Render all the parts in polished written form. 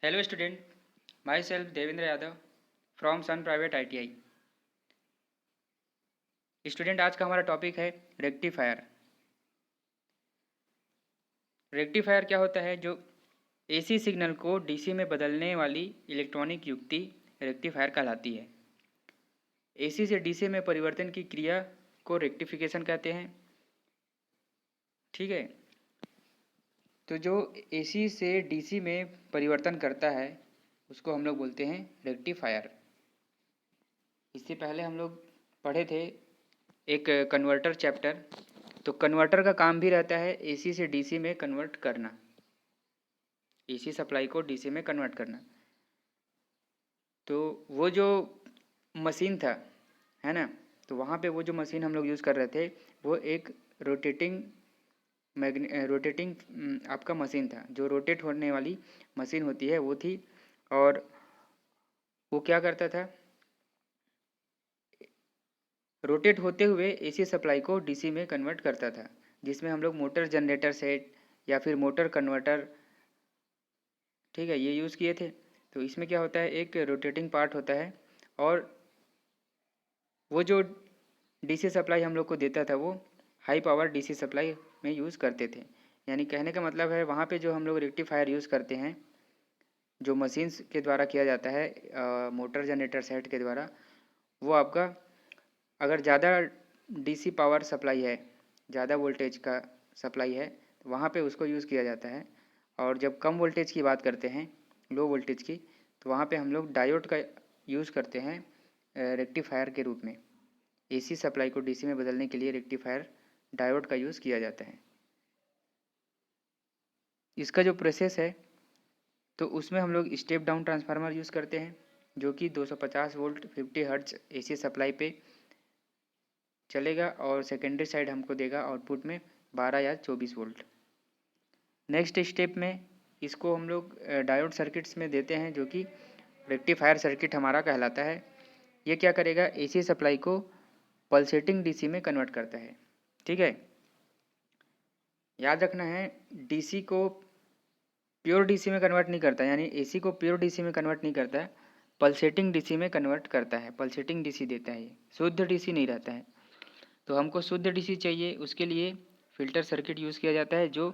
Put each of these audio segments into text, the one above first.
Hello student, myself Devendra Yadav from Sun Private ITI। Student आज का हमारा topic है रेक्टिफायर। रेक्टिफायर क्या होता है? जो एसी सिग्नल को डीसी में बदलने वाली इलेक्ट्रॉनिक युक्ति रेक्टिफायर कहलाती है। एसी से डीसी में परिवर्तन की क्रिया को रेक्टिफिकेशन कहते हैं। ठीक है, तो जो एसी से डीसी में परिवर्तन करता है उसको हम लोग बोलते हैं रेक्टिफायर। इससे पहले हम लोग पढ़े थे एक कन्वर्टर चैप्टर। तो कन्वर्टर का काम भी रहता है एसी से डीसी में कन्वर्ट करना, एसी सप्लाई को डीसी में कन्वर्ट करना। तो वो जो मशीन था, है ना, तो वहाँ पे वो जो मशीन हम लोग यूज़ कर रहे थे वो एक रोटेटिंग आपका मशीन था, जो रोटेट होने वाली मशीन होती है वो थी। और वो क्या करता था, रोटेट होते हुए एसी सप्लाई को डीसी में कन्वर्ट करता था, जिसमें हम लोग मोटर जनरेटर सेट या फिर मोटर कन्वर्टर, ठीक है, ये यूज़ किए थे। तो इसमें क्या होता है, एक रोटेटिंग पार्ट होता है और वो जो डीसी सप्लाई हम लोग को देता था वो हाई पावर डीसी सप्लाई में यूज़ करते थे। यानी कहने का मतलब है वहाँ पे जो हम लोग रेक्टिफायर यूज़ करते हैं, जो मशीन्स के द्वारा किया जाता है, मोटर जनरेटर सेट के द्वारा, वो आपका अगर ज़्यादा डीसी पावर सप्लाई है, ज़्यादा वोल्टेज का सप्लाई है, तो वहाँ पे उसको यूज़ किया जाता है। और जब कम वोल्टेज की बात करते हैं, लो वोल्टेज की, तो वहाँ पे हम लोग डायोड का यूज़ करते हैं रेक्टिफायर के रूप में। एसी सप्लाई को डीसी में बदलने के लिए रेक्टिफायर डायोड का यूज़ किया जाता है। इसका जो प्रोसेस है, तो उसमें हम लोग स्टेप डाउन ट्रांसफार्मर यूज़ करते हैं, जो कि 250 वोल्ट 50 हर्ट्ज एसी सप्लाई पे चलेगा और सेकेंडरी साइड हमको देगा आउटपुट में 12 या 24 वोल्ट। नेक्स्ट स्टेप में इसको हम लोग डायोड सर्किट्स में देते हैं, जो कि रेक्टिफायर सर्किट हमारा कहलाता है। ये क्या करेगा, एसी सप्लाई को पल्सेटिंग डीसी में कन्वर्ट करता है। ठीक है, याद रखना है, डीसी को प्योर डीसी में कन्वर्ट नहीं करता, यानी एसी को प्योर डीसी में कन्वर्ट नहीं करता है, पल्सेटिंग डीसी में कन्वर्ट करता है, पल्सेटिंग डीसी देता है, ये शुद्ध डीसी नहीं रहता है। तो हमको शुद्ध डीसी चाहिए, उसके लिए फिल्टर सर्किट यूज़ किया जाता है, जो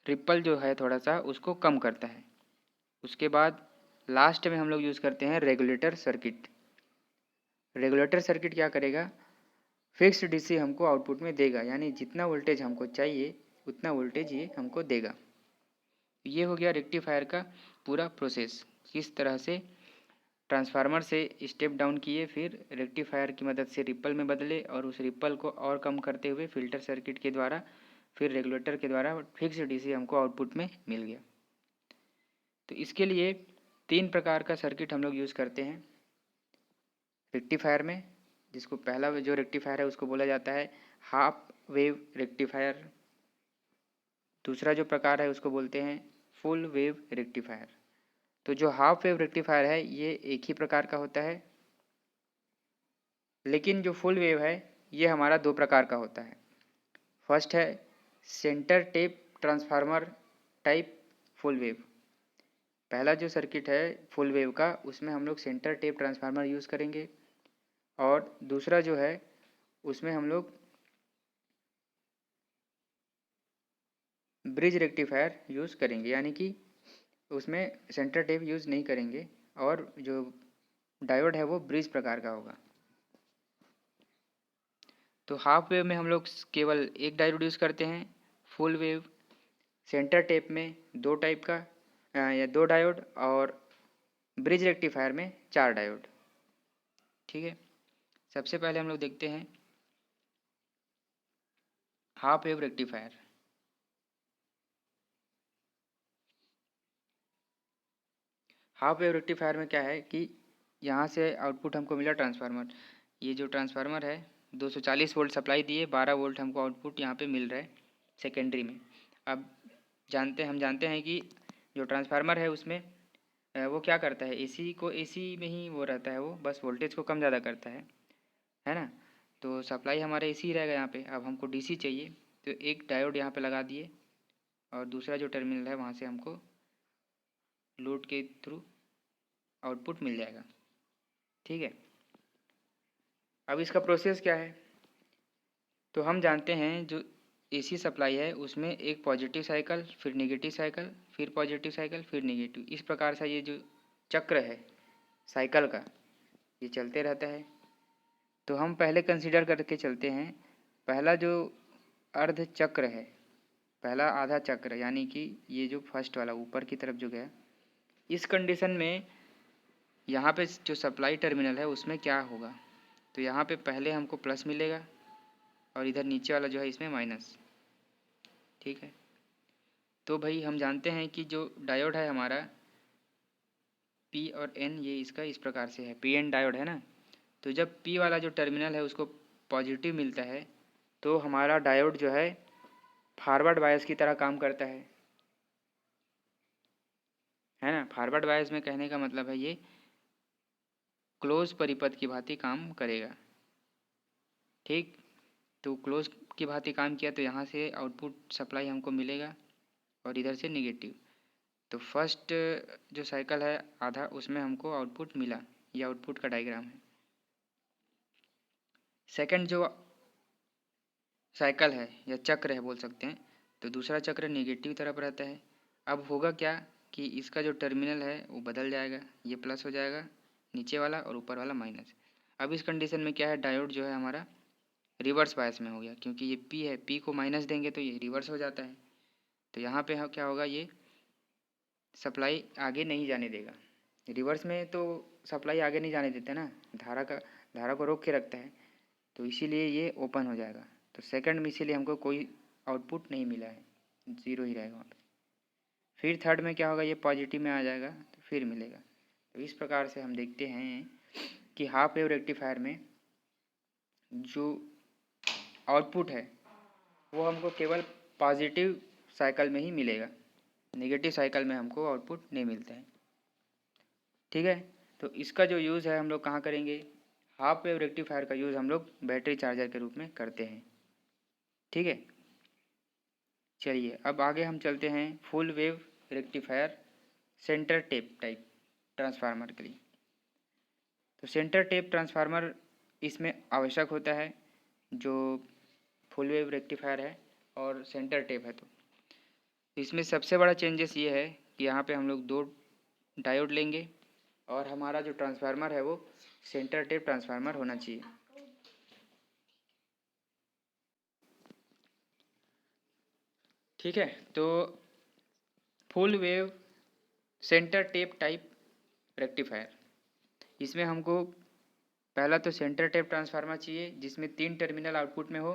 रिपल जो है थोड़ा सा उसको कम करता है। उसके बाद लास्ट में हम लोग यूज़ करते हैं रेगुलेटर सर्किट। रेगुलेटर सर्किट क्या करेगा, फिक्स्ड डीसी हमको आउटपुट में देगा, यानी जितना वोल्टेज हमको चाहिए उतना वोल्टेज ये हमको देगा। ये हो गया रेक्टिफायर का पूरा प्रोसेस, किस तरह से ट्रांसफार्मर से स्टेप डाउन किए, फिर रेक्टिफायर की मदद से रिपल में बदले और उस रिपल को और कम करते हुए फिल्टर सर्किट के द्वारा, फिर रेगुलेटर के द्वारा फिक्स डीसी हमको आउटपुट में मिल गया। तो इसके लिए 3 प्रकार का सर्किट हम लोग यूज़ करते हैं रेक्टिफायर में, जिसको पहला जो रेक्टिफायर है उसको बोला जाता है हाफ वेव रेक्टिफायर। दूसरा जो प्रकार है उसको बोलते हैं फुल वेव रेक्टिफायर। तो जो हाफ वेव रेक्टिफायर है ये एक ही प्रकार का होता है, लेकिन जो फुल वेव है ये हमारा 2 प्रकार का होता है। फर्स्ट है centre tap transformer type full wave. पहला जो सर्किट है फुल वेव का, उसमें हम लोग सेंटर टेप ट्रांसफार्मर यूज़ करेंगे, और दूसरा जो है उसमें हम लोग ब्रिज रेक्टिफायर यूज़ करेंगे, यानी कि उसमें सेंटर टेप यूज़ नहीं करेंगे और जो डायोड है वो ब्रिज प्रकार का होगा। तो हाफ वेव में हम लोग केवल एक डायोड यूज़ करते हैं, फुल वेव सेंटर टेप में 2 टाइप का या 2 डायोड, और ब्रिज रेक्टिफायर में 4 डायोड। ठीक है, सबसे पहले हम लोग देखते हैं half wave rectifier. Half wave rectifier में क्या है कि यहाँ से आउटपुट हमको मिला ट्रांसफार्मर, ये जो ट्रांसफार्मर है 240 वोल्ट सप्लाई दिए, 12 वोल्ट हमको आउटपुट यहाँ पे मिल रहा है सेकेंडरी में। अब हम जानते हैं कि जो ट्रांसफार्मर है उसमें वो क्या करता है, एसी को एसी में ही वो रहता है, वो बस वोल्टेज को कम ज़्यादा करता है ना। तो सप्लाई हमारा एसी ही रहेगा यहाँ पे। अब हमको डीसी चाहिए, तो एक डायोड यहाँ पे लगा दिए और दूसरा जो टर्मिनल है वहाँ से हमको लोड के थ्रू आउटपुट मिल जाएगा। ठीक है, अब इसका प्रोसेस क्या है, तो हम जानते हैं जो एसी सप्लाई है उसमें एक पॉजिटिव साइकिल, फिर नेगेटिव साइकिल, फिर पॉजिटिव साइकिल, फिर नेगेटिव, इस प्रकार से ये जो चक्र है साइकिल का ये चलते रहता है। तो हम पहले कंसीडर करके चलते हैं, पहला जो अर्ध चक्र है, पहला आधा चक्र यानी कि ये जो फर्स्ट वाला ऊपर की तरफ जो गया, इस कंडीशन में यहाँ पे जो सप्लाई टर्मिनल है उसमें क्या होगा, तो यहाँ पे पहले हमको प्लस मिलेगा और इधर नीचे वाला जो है इसमें माइनस। ठीक है, तो भाई हम जानते हैं कि जो डायोड है हमारा पी और एन, ये इसका इस प्रकार से है, पी एन डायोड है ना। तो जब पी वाला जो टर्मिनल है उसको पॉजिटिव मिलता है तो हमारा डायोड जो है फॉरवर्ड बायस की तरह काम करता है ना। फॉरवर्ड बायस में कहने का मतलब है ये क्लोज परिपथ की भांति काम करेगा। ठीक, तो क्लोज की भांति काम किया तो यहाँ से आउटपुट सप्लाई हमको मिलेगा और इधर से नेगेटिव। तो फर्स्ट जो साइकिल है आधा, उसमें हमको आउटपुट मिला, ये आउटपुट का डायग्राम है। सेकंड जो साइकिल है या चक्र है बोल सकते हैं, तो दूसरा चक्र नेगेटिव तरफ रहता है। अब होगा क्या कि इसका जो टर्मिनल है वो बदल जाएगा, ये प्लस हो जाएगा नीचे वाला और ऊपर वाला माइनस। अब इस कंडीशन में क्या है, डायोड जो है हमारा रिवर्स बायस में हो गया, क्योंकि ये पी है, पी को माइनस देंगे तो ये रिवर्स हो जाता है। तो यहाँ पे क्या होगा, ये सप्लाई आगे नहीं जाने देगा। रिवर्स में तो सप्लाई आगे नहीं जाने देते ना, धारा को रोक के रखता है, तो इसीलिए ये ओपन हो जाएगा। तो सेकंड में इसीलिए हमको कोई आउटपुट नहीं मिला है, ज़ीरो ही रहेगा वहाँ पे। फिर थर्ड में क्या होगा, ये पॉजिटिव में आ जाएगा तो फिर मिलेगा। तो इस प्रकार से हम देखते हैं कि हाफ वेव रेक्टिफायर में जो आउटपुट है वो हमको केवल पॉजिटिव साइकिल में ही मिलेगा, नेगेटिव साइकिल में हमको आउटपुट नहीं मिलता है। ठीक है, तो इसका जो यूज़ है हम लोग कहाँ करेंगे, हाफ वेव रेक्टिफायर का यूज़ हम लोग बैटरी चार्जर के रूप में करते हैं। ठीक है, चलिए अब आगे हम चलते हैं full wave rectifier centre tap type transformer के लिए। तो सेंटर टेप ट्रांसफार्मर इसमें आवश्यक होता है जो फुल वेव रेक्टिफायर है और सेंटर टेप है। तो इसमें सबसे बड़ा चेंजेस ये है कि यहाँ पे हम लोग दो डायोड लेंगे और हमारा जो ट्रांसफार्मर है वो सेंटर टेप ट्रांसफार्मर होना चाहिए। ठीक है, तो full wave centre tap type rectifier, इसमें हमको पहला तो सेंटर टेप ट्रांसफार्मर चाहिए जिसमें 3 टर्मिनल आउटपुट में हो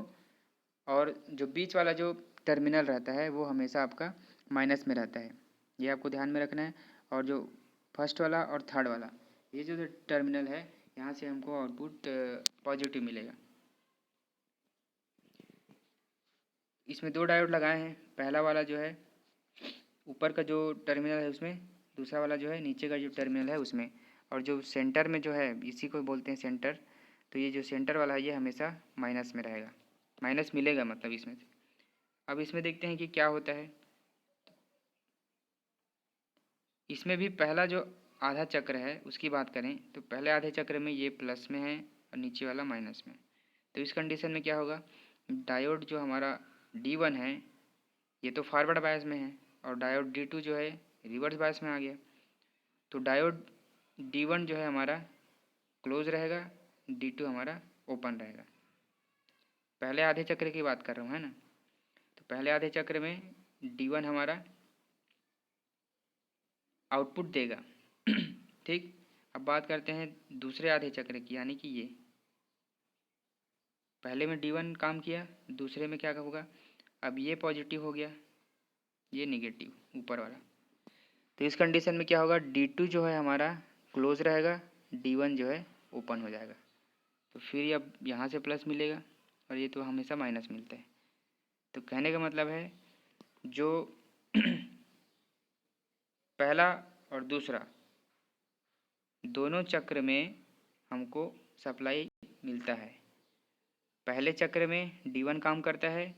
और जो बीच वाला जो टर्मिनल रहता है वो हमेशा आपका माइनस में रहता है, ये आपको ध्यान में रखना है। और जो फर्स्ट वाला और थर्ड वाला ये जो टर्मिनल है यहाँ से हमको आउटपुट पॉजिटिव मिलेगा। इसमें दो डायोड लगाए हैं, पहला वाला जो है ऊपर का जो टर्मिनल है उसमें, दूसरा वाला जो है नीचे का जो टर्मिनल है उसमें। और जो सेंटर में जो है इसी को बोलते हैं सेंटर, तो ये जो सेंटर वाला है ये हमेशा माइनस में रहेगा, माइनस मिलेगा मतलब इसमें से। अब इसमें देखते हैं कि क्या होता है। इसमें भी पहला जो आधा चक्र है उसकी बात करें तो पहले आधे चक्र में ये प्लस में है और नीचे वाला माइनस में। तो इस कंडीशन में क्या होगा, डायोड जो हमारा D1 है ये तो फॉरवर्ड बायस में है और डायोड D2 जो है रिवर्स बायस में आ गया। तो डायोड D1 जो है हमारा क्लोज रहेगा, D2 हमारा ओपन रहेगा। पहले आधे चक्र की बात कर रहा हूँ है ना। तो पहले आधे चक्र में D1 हमारा आउटपुट देगा। ठीक, अब बात करते हैं दूसरे आधे चक्र की, यानी कि ये पहले में D1 काम किया, दूसरे में क्या होगा, अब ये पॉजिटिव हो गया, ये नेगेटिव ऊपर वाला। तो इस कंडीशन में क्या होगा, D2 जो है हमारा क्लोज रहेगा, D1 जो है ओपन हो जाएगा। तो फिर अब यहाँ से प्लस मिलेगा और ये तो हमेशा माइनस मिलता है। तो कहने का मतलब है जो पहला और दूसरा दोनों चक्र में हमको सप्लाई मिलता है। पहले चक्र में D1 काम करता है,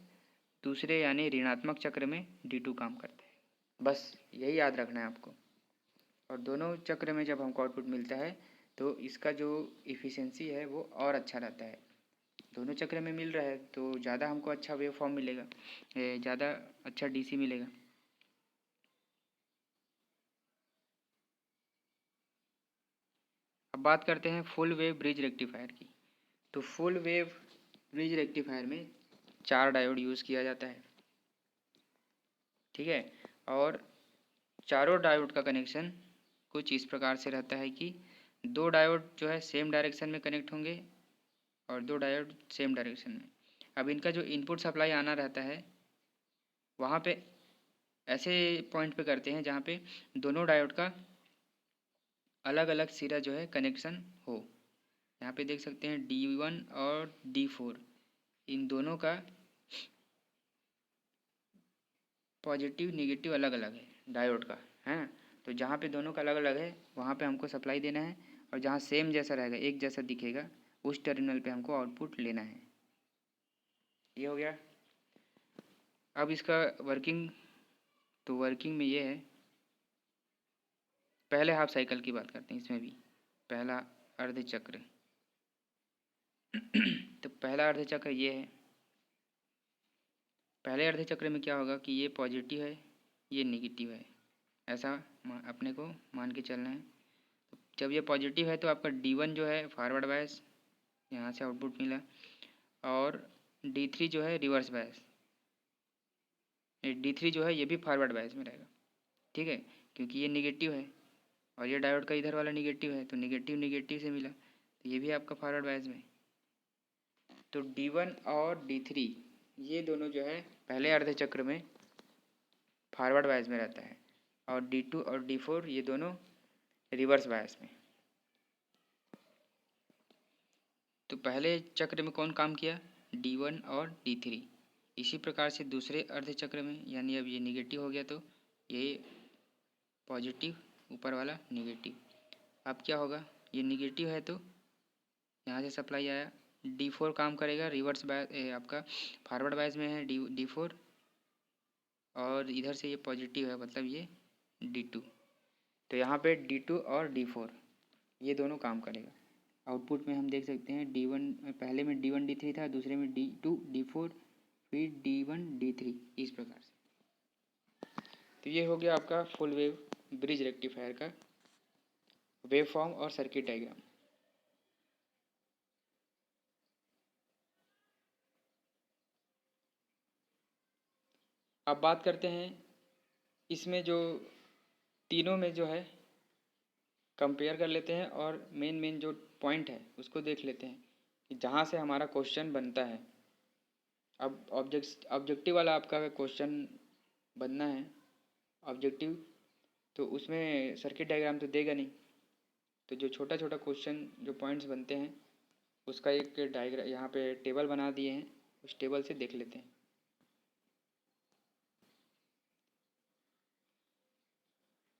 दूसरे यानी ऋणात्मक चक्र में D2 काम करता है। बस यही याद रखना है आपको। और दोनों चक्र में जब हमको आउटपुट मिलता है तो इसका जो इफ़िशेंसी है वो और अच्छा रहता है। दोनों चक्र में मिल रहा है तो ज़्यादा हमको अच्छा वेव फॉर्म मिलेगा, ज़्यादा अच्छा डीसी मिलेगा। अब बात करते हैं फुल वेव ब्रिज रेक्टिफायर की। तो फुल वेव ब्रिज रेक्टिफायर में 4 डायोड यूज़ किया जाता है, ठीक है। और चारों डायोड का कनेक्शन कुछ इस प्रकार से रहता है कि 2 डायोड जो है सेम डायरेक्शन में कनेक्ट होंगे और 2 डायोड सेम डायरेक्शन में। अब इनका जो इनपुट सप्लाई आना रहता है वहाँ पे ऐसे पॉइंट पे करते हैं जहाँ पे दोनों डायोड का अलग अलग सिरा जो है कनेक्शन हो। यहाँ पे देख सकते हैं D1 और D4, इन दोनों का पॉजिटिव निगेटिव अलग अलग है डायोड का, है। तो जहाँ पे दोनों का अलग अलग है वहाँ पे हमको सप्लाई देना है, और जहाँ सेम जैसा रहेगा एक जैसा दिखेगा उस टर्मिनल पे हमको आउटपुट लेना है। ये हो गया। अब इसका वर्किंग, तो वर्किंग में ये है, पहले हाफ साइकिल की बात करते हैं। इसमें भी पहला अर्ध चक्र तो पहला अर्ध चक्र ये है। पहले अर्ध चक्र में क्या होगा कि ये पॉजिटिव है ये नेगेटिव है, ऐसा अपने को मान के चलना है। तो जब ये पॉजिटिव है तो आपका D1 जो है फॉरवर्ड बायस, यहाँ से आउटपुट मिला, और D3 जो है रिवर्स बायस। D3 जो है ये भी फॉरवर्ड बायस में रहेगा, ठीक है, क्योंकि ये निगेटिव है और ये डायोड का इधर वाला निगेटिव है, तो निगेटिव निगेटिव से मिला, तो ये भी आपका फॉरवर्ड बायस में। तो D1 और D3 ये दोनों जो है पहले अर्ध चक्र में फॉरवर्ड बायस में रहता है, और D2 और D4 ये दोनों रिवर्स बायस में। तो पहले चक्र में कौन काम किया? D1 और D3। इसी प्रकार से दूसरे अर्ध चक्र में, यानी अब ये निगेटिव हो गया तो ये पॉजिटिव, ऊपर वाला निगेटिव। अब क्या होगा, ये निगेटिव है तो यहाँ से सप्लाई आया, D4 काम करेगा रिवर्स बायस, आपका फॉरवर्ड बायस में है D4, और इधर से ये पॉजिटिव है मतलब ये D2। तो यहाँ पे D2 और D4 ये दोनों काम करेगा। आउटपुट में हम देख सकते हैं D1, पहले में D1 D3 था, दूसरे में D2 D4, फिर D1 D3, इस प्रकार से। तो ये हो गया आपका फुल वेव ब्रिज रेक्टिफायर का वेव फॉर्म और सर्किट डायग्राम। अब बात करते हैं इसमें जो तीनों में जो है कंपेयर कर लेते हैं, और मेन मेन जो पॉइंट है उसको देख लेते हैं कि जहाँ से हमारा क्वेश्चन बनता है। अब ऑब्जेक्टिव वाला आपका क्वेश्चन बनना है ऑब्जेक्टिव, तो उसमें सर्किट डायग्राम तो देगा नहीं, तो जो छोटा छोटा क्वेश्चन जो पॉइंट्स बनते हैं उसका एक डायग्राम यहाँ पे टेबल बना दिए हैं, उस टेबल से देख लेते हैं।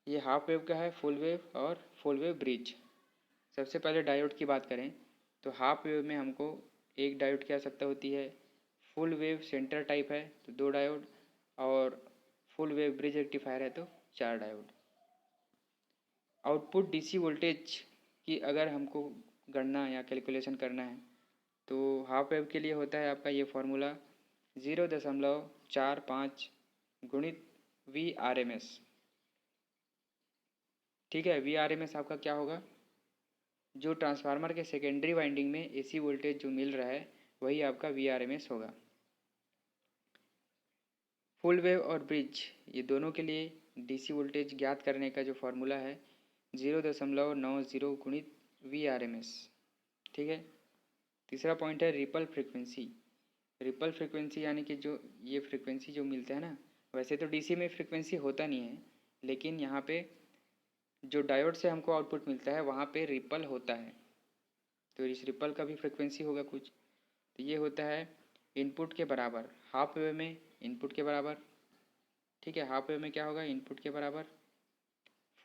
ये हाफ वेव का है, फुल वेव और फुल वेव ब्रिज। सबसे पहले डायोड की बात करें तो हाफ वेव में हमको एक डायोड की आवश्यकता होती है, फुल वेव सेंटर टाइप है तो 2 डायोड, और फुल वेव ब्रिज रेक्टिफायर है तो 4 डायोड। आउटपुट डीसी वोल्टेज की अगर हमको गणना या कैलकुलेशन करना है तो हाफ वेव के लिए होता है आपका ये फॉर्मूला 0.45 गुणित VRMS, ठीक है। VRMS आपका क्या होगा, जो ट्रांसफार्मर के सेकेंडरी वाइंडिंग में AC वोल्टेज जो मिल रहा है वही आपका VRMS होगा। फुल वेव और ब्रिज ये दोनों के लिए DC वोल्टेज ज्ञात करने का जो फॉर्मूला है 0.90 गुणित VRMS, ठीक है। तीसरा पॉइंट है रिपल फ्रीक्वेंसी। रिपल फ्रीक्वेंसी यानी कि जो ये फ्रीक्वेंसी जो मिलता है ना, वैसे तो DC में फ्रीक्वेंसी होता नहीं है, लेकिन यहाँ पे जो डायोड से हमको आउटपुट मिलता है वहाँ पे रिपल होता है, तो इस रिपल का भी फ्रीक्वेंसी होगा कुछ। तो ये होता है इनपुट के बराबर, हाफ वेव में इनपुट के बराबर, ठीक है। हाफ वेव में क्या होगा, इनपुट के बराबर।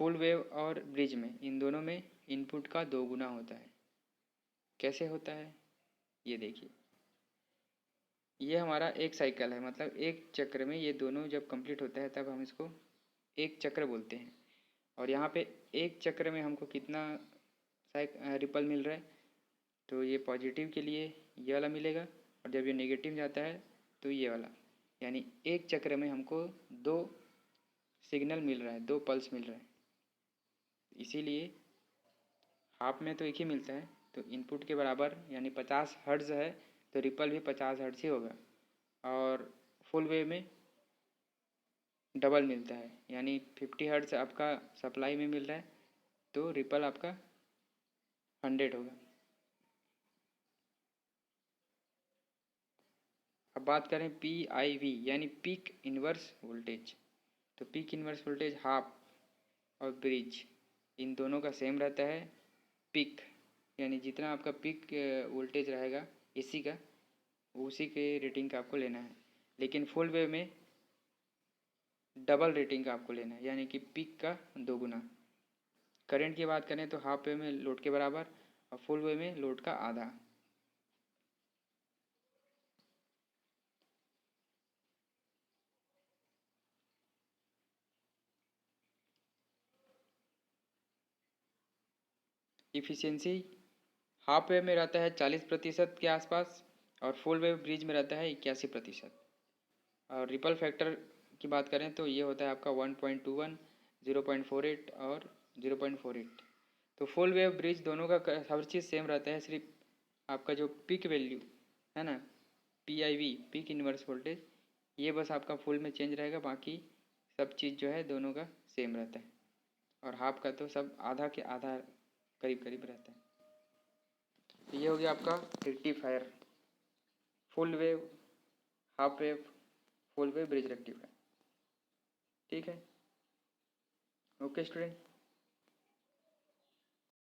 फुल वेव और ब्रिज में इन दोनों में इनपुट का 2 गुना होता है। कैसे होता है ये देखिए, ये हमारा एक साइकिल है, मतलब एक चक्र में ये दोनों जब कंप्लीट होता है तब हम इसको एक चक्र बोलते हैं। और यहाँ पे एक चक्र में हमको कितना रिपल मिल रहा है, तो ये पॉजिटिव के लिए ये वाला मिलेगा, और जब ये नेगेटिव जाता है तो ये वाला, यानी एक चक्र में हमको 2 सिग्नल मिल रहा है, 2 पल्स मिल रहा है। इसीलिए हाफ में तो एक ही मिलता है, तो इनपुट के बराबर यानी 50 हर्ट्ज़ है तो रिपल भी 50 हर्ट्ज़ ही होगा, और फुल वेव में डबल मिलता है, यानी 50 हर्ट्ज़ आपका सप्लाई में मिल रहा है तो रिपल आपका 100 होगा। अब बात करें PIV यानी पीक इन्वर्स वोल्टेज, तो पीक इन्वर्स वोल्टेज हाफ और ब्रिज इन दोनों का सेम रहता है। पीक यानी जितना आपका पीक वोल्टेज रहेगा एसी का, उसी के रेटिंग का आपको लेना है, लेकिन फुल वेव में डबल रेटिंग का आपको लेना है, यानी कि पीक का 2 गुना। करंट की बात करें तो हाफ वेव में लोड के बराबर और फुल वेव में लोड का आधा। इफ़िशियंसी हाफ वेव में रहता है 40% के आसपास, और फुल वेव ब्रिज में रहता है 81%। और रिपल फैक्टर की बात करें तो ये होता है आपका 1.21, 0.48 और 0.48। तो फुल वेव ब्रिज दोनों का हर चीज़ सेम रहता है, सिर्फ आपका जो पीक वैल्यू है ना, PIV पीक इन्वर्स वोल्टेज, ये बस आपका फुल में चेंज रहेगा, बाकी सब चीज़ जो है दोनों का सेम रहता है। और हाफ का तो सब आधा के आधा करीब करीब रहता है। तो ये हो गया आपका rectifier, full wave, half wave, full wave bridge rectifier. ठीक है, ओके स्टूडेंट।